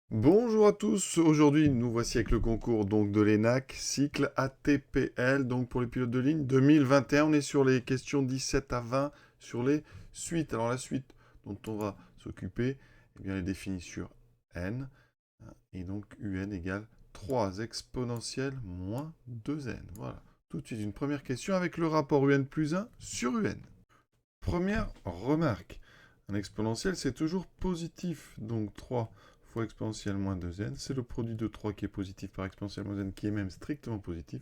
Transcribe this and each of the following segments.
Bonjour à tous, aujourd'hui nous voici avec le concours donc de l'ENAC, cycle ATPL, donc pour les pilotes de ligne 2021, on est sur les questions 17 à 20 sur les suites. Alors la suite dont on va s'occuper, eh bien, elle est définie sur n, hein, et donc un égale 3 exponentielle moins 2n. Voilà, tout de suite une première question avec le rapport un plus 1 sur un. Première remarque, un exponentiel c'est toujours positif, donc 3 fois exponentielle moins 2n, c'est le produit de 3 qui est positif par exponentielle moins n qui est même strictement positif.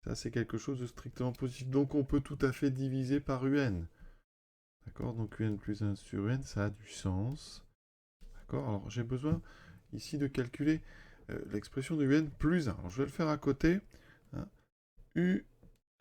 Ça c'est quelque chose de strictement positif, donc on peut tout à fait diviser par un. D'accord, donc un plus 1 sur un, ça a du sens. D'accord, alors j'ai besoin ici de calculer l'expression de un plus 1. Alors je vais le faire à côté. Hein.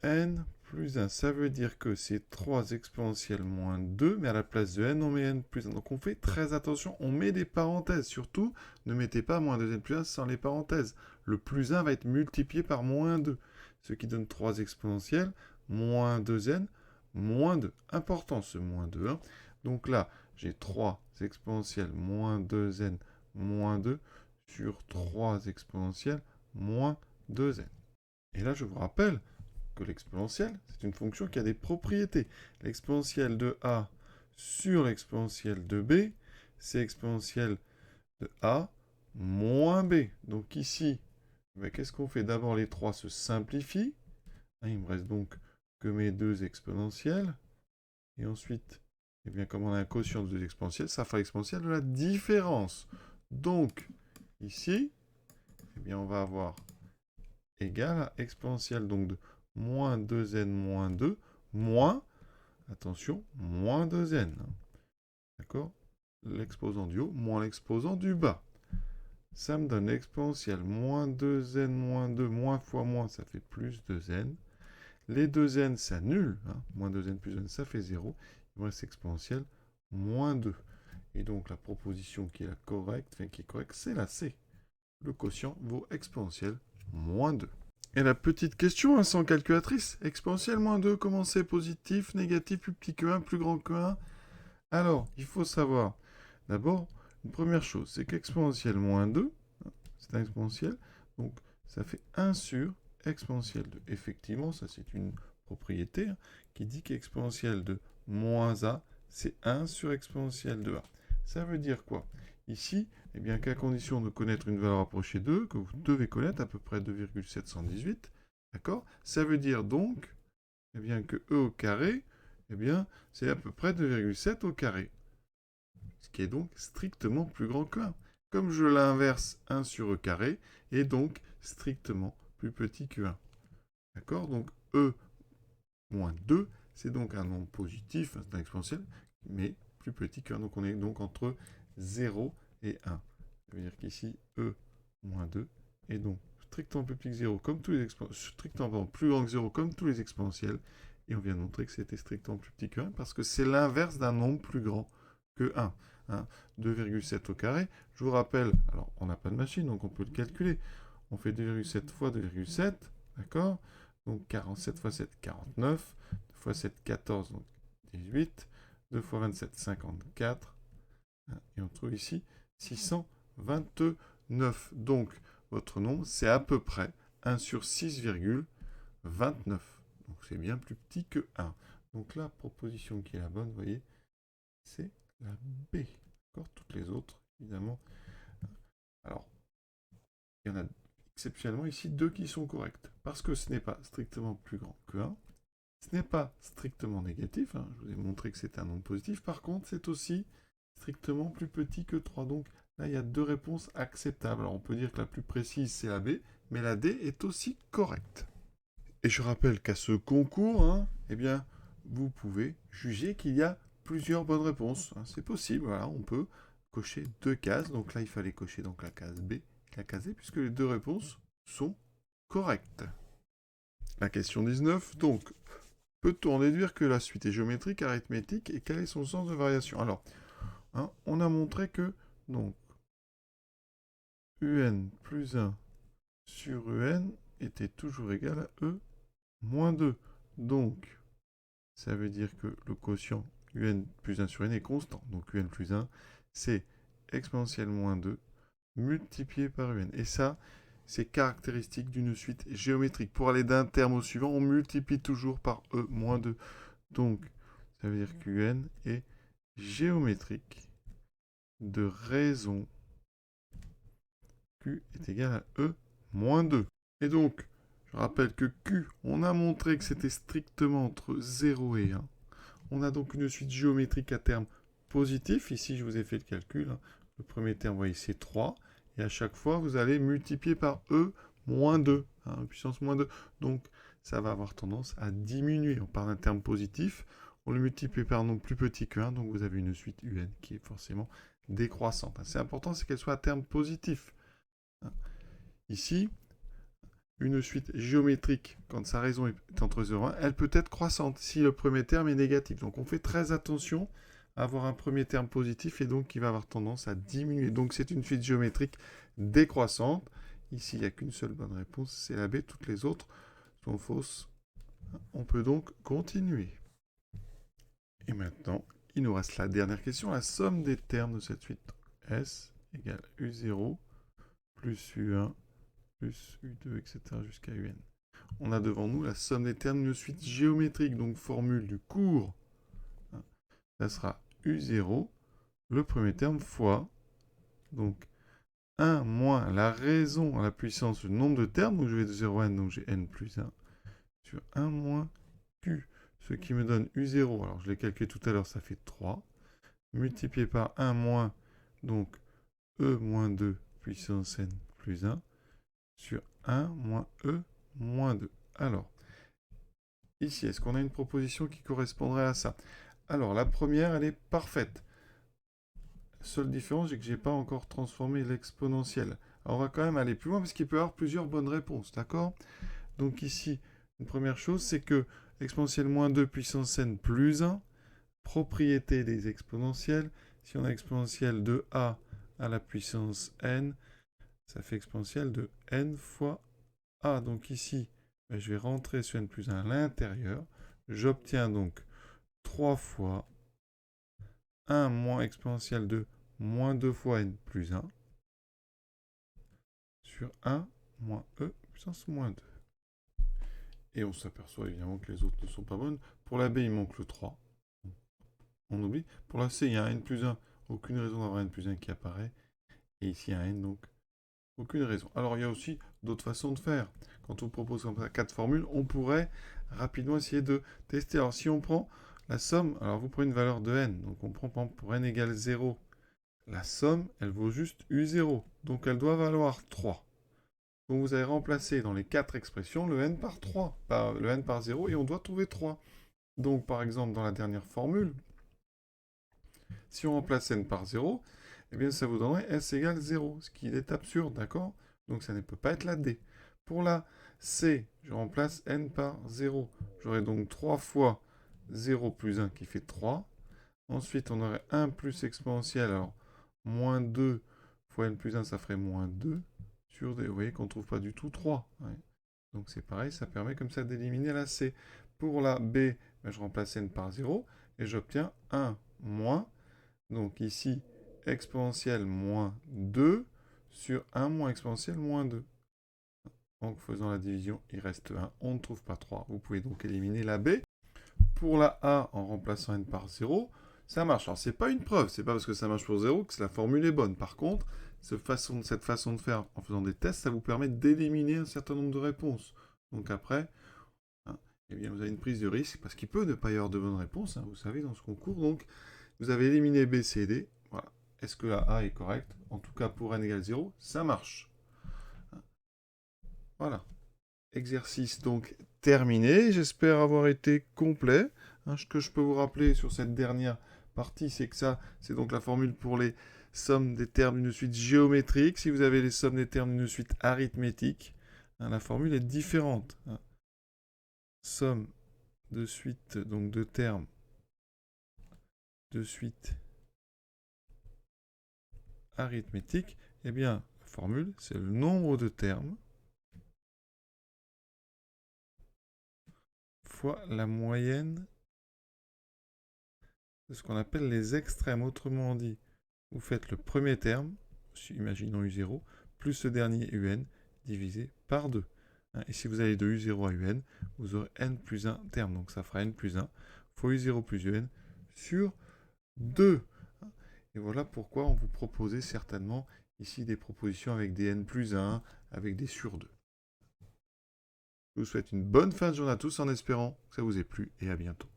Un plus 1, ça veut dire que c'est 3 exponentielle moins 2, mais à la place de n, on met n plus 1. Donc on fait très attention, on met des parenthèses. Surtout, ne mettez pas moins 2n plus 1 sans les parenthèses. Le plus 1 va être multiplié par moins 2, ce qui donne 3 exponentielles moins 2n moins 2. Important ce moins 2. Hein. Donc là, j'ai 3 exponentielles moins 2n moins 2 sur 3 exponentielles moins 2n. Et là, je vous rappelle que l'exponentielle, c'est une fonction qui a des propriétés. L'exponentielle de a sur l'exponentielle de b, c'est exponentielle de a moins b. Donc ici, qu'est-ce qu'on fait? D'abord, les 3 se simplifient. Il me reste donc que mes deux exponentielles. Et ensuite, eh bien, comme on a un quotient de deux exponentielles, ça fera l'exponentielle de la différence. Donc, ici, eh bien, on va avoir égal à exponentielle donc de moins 2n moins 2 moins, attention, moins 2n. D'accord? L'exposant du haut moins l'exposant du bas. Ça me donne exponentielle moins 2n moins 2 moins fois moins, ça fait plus 2n. Les 2n s'annulent. Hein. Moins 2n plus n, ça fait 0. Il me reste exponentielle moins 2. Et donc la proposition qui est la correcte, enfin qui est correcte, c'est la C. Le quotient vaut exponentielle moins 2. Et la petite question, hein, sans calculatrice, exponentielle moins 2, comment c'est positif, négatif, plus petit que 1, plus grand que 1? Alors, il faut savoir, d'abord, une première chose, c'est qu'exponentielle moins 2, hein, c'est un exponentiel, donc ça fait 1 sur exponentielle de. Effectivement, ça c'est une propriété hein, qui dit qu'exponentielle de moins a, c'est 1 sur exponentielle de a. Ça veut dire quoi? Ici, eh bien, qu'à condition de connaître une valeur approchée de, que vous devez connaître, à peu près 2,718, d'accord? Ça veut dire donc, eh bien, que e au carré, eh bien, c'est à peu près 2,7 au carré. Ce qui est donc strictement plus grand que 1. Comme je l'inverse, 1 sur e carré est donc strictement plus petit que 1. D'accord? Donc e moins 2, c'est donc un nombre positif, c'est un exponentiel, mais plus petit que 1. Donc on est donc entre 0 et 1. Ça veut dire qu'ici, e moins 2 est donc strictement plus petit que 0 comme tous les exponentiels, strictement plus grand que 0 comme tous les exponentiels. Et on vient de montrer que c'était strictement plus petit que 1 parce que c'est l'inverse d'un nombre plus grand que 1. Hein. 2,7 au carré. Je vous rappelle, alors on n'a pas de machine, donc on peut le calculer. On fait 2,7 fois 2,7, d'accord? Donc 47 fois 7, 49. 2 fois 7, 14, donc 18. 2 fois 27, 54. Et on trouve ici 629. Donc votre nombre, c'est à peu près 1 sur 6,29. Donc c'est bien plus petit que 1. Donc la proposition qui est la bonne, vous voyez, c'est la B. D'accord? Toutes les autres, évidemment. Alors, il y en a exceptionnellement ici deux qui sont correctes. Parce que ce n'est pas strictement plus grand que 1. Ce n'est pas strictement négatif. Hein. Je vous ai montré que c'était un nombre positif. Par contre, c'est aussi strictement plus petit que 3. Donc là, il y a deux réponses acceptables. Alors on peut dire que la plus précise, c'est la B, mais la D est aussi correcte. Et je rappelle qu'à ce concours, hein, eh bien, vous pouvez juger qu'il y a plusieurs bonnes réponses. Hein. C'est possible, voilà, on peut cocher deux cases. Donc là, il fallait cocher donc la case B et la case D, puisque les deux réponses sont correctes. La question 19, donc, peut-on en déduire que la suite est géométrique, arithmétique, et quel est son sens de variation? Alors, hein, on a montré que, donc, un plus 1 sur un était toujours égal à e moins 2. Donc, ça veut dire que le quotient un plus 1 sur n est constant. Donc un plus 1, c'est exponentielle moins 2 multiplié par un. Et ça, c'est caractéristique d'une suite géométrique. Pour aller d'un terme au suivant, on multiplie toujours par e moins 2. Donc, ça veut dire qu'un est géométrique de raison q est égal à e moins 2. Et donc, je rappelle que q, on a montré que c'était strictement entre 0 et 1. On a donc une suite géométrique à terme positif. Ici, je vous ai fait le calcul. Le premier terme, vous voyez, c'est 3. Et à chaque fois, vous allez multiplier par e moins 2, puissance moins 2. Donc, ça va avoir tendance à diminuer. On parle d'un terme positif. On le multiplie par un nombre plus petit que 1. Donc, vous avez une suite un qui est forcément décroissante. C'est important, c'est qu'elle soit à terme positif. Ici, une suite géométrique, quand sa raison est entre 0 et 1, elle peut être croissante si le premier terme est négatif. Donc on fait très attention à avoir un premier terme positif et donc qui va avoir tendance à diminuer. Donc c'est une suite géométrique décroissante. Ici, il n'y a qu'une seule bonne réponse, c'est la B. Toutes les autres sont fausses. On peut donc continuer. Et maintenant, il nous reste la dernière question. La somme des termes de cette suite S égale U0 plus U1 plus U2, etc. jusqu'à UN. On a devant nous la somme des termes d'une suite géométrique, donc formule du cours. Ça sera U0, le premier terme, fois, donc 1 moins la raison à la puissance du nombre de termes, donc je vais de 0 à n, donc j'ai n plus 1, sur 1 moins Q, ce qui me donne U0, alors je l'ai calculé tout à l'heure, ça fait 3, multiplié par 1 moins, donc E moins 2 puissance n plus 1, sur 1 moins E moins 2. Alors, ici, est-ce qu'on a une proposition qui correspondrait à ça? Alors, la première, elle est parfaite. La seule différence, c'est que je n'ai pas encore transformé l'exponentielle. Alors, on va quand même aller plus loin, parce qu'il peut y avoir plusieurs bonnes réponses, d'accord? Donc ici, une première chose, c'est que exponentielle moins 2 puissance n plus 1, propriété des exponentielles. Si on a exponentielle de a à la puissance n, ça fait exponentielle de n fois a. Donc ici, je vais rentrer sur n plus 1 à l'intérieur. J'obtiens donc 3 fois 1 moins exponentielle de moins 2 fois n plus 1 sur 1 moins e puissance moins 2. Et on s'aperçoit évidemment que les autres ne sont pas bonnes. Pour la b, il manque le 3. On oublie. Pour la c, il y a un n plus 1. Aucune raison d'avoir un n plus 1 qui apparaît. Et ici, un n, donc aucune raison. Alors, il y a aussi d'autres façons de faire. Quand on propose comme ça 4 formules, on pourrait rapidement essayer de tester. Alors, si on prend la somme, alors vous prenez une valeur de n. Donc, on prend pour n égale 0. La somme, elle vaut juste U0. Donc, elle doit valoir 3. Donc, vous allez remplacer dans les 4 expressions le n par 3, le n par 0, et on doit trouver 3. Donc, par exemple, dans la dernière formule, si on remplace n par 0, eh bien, ça vous donnerait s égale 0, ce qui est absurde, d'accord? Donc, ça ne peut pas être la d. Pour la c, je remplace n par 0. J'aurai donc 3 fois 0 plus 1 qui fait 3. Ensuite, on aurait 1 plus exponentielle, alors moins 2 fois n plus 1, ça ferait moins 2 sur d. Vous voyez qu'on ne trouve pas du tout 3. Ouais. Donc, c'est pareil, ça permet comme ça d'éliminer la c. Pour la b, ben, je remplace n par 0 et j'obtiens 1 moins. Donc ici, exponentielle moins 2 sur 1 moins exponentielle moins 2. En faisant la division, il reste 1. On ne trouve pas 3. Vous pouvez donc éliminer la b. Pour la a, en remplaçant n par 0, ça marche. Alors, ce n'est pas une preuve. Ce n'est pas parce que ça marche pour 0 que la formule est bonne. Par contre, cette façon de faire en faisant des tests, ça vous permet d'éliminer un certain nombre de réponses. Donc après, eh bien, vous avez une prise de risque parce qu'il peut ne pas y avoir de bonnes réponses, vous savez, dans ce concours. Donc, vous avez éliminé B, C, D. Voilà. Est-ce que la A est correcte? En tout cas, pour n égale 0, ça marche. Voilà. Exercice donc terminé. J'espère avoir été complet. Ce que je peux vous rappeler sur cette dernière partie, c'est que ça, c'est donc la formule pour les sommes des termes d'une suite géométrique. Si vous avez les sommes des termes d'une suite arithmétique, la formule est différente. Somme de suite, donc de termes de suite arithmétique, eh bien, la formule, c'est le nombre de termes fois la moyenne de ce qu'on appelle les extrêmes. Autrement dit, vous faites le premier terme imaginons U0, plus le dernier UN divisé par 2. Et si vous allez de U0 à UN, vous aurez n plus 1 terme. Donc ça fera n plus 1 fois U0 plus UN sur 2. Et voilà pourquoi on vous proposait certainement ici des propositions avec des n plus 1, avec des sur 2. Je vous souhaite une bonne fin de journée à tous en espérant que ça vous ait plu et à bientôt.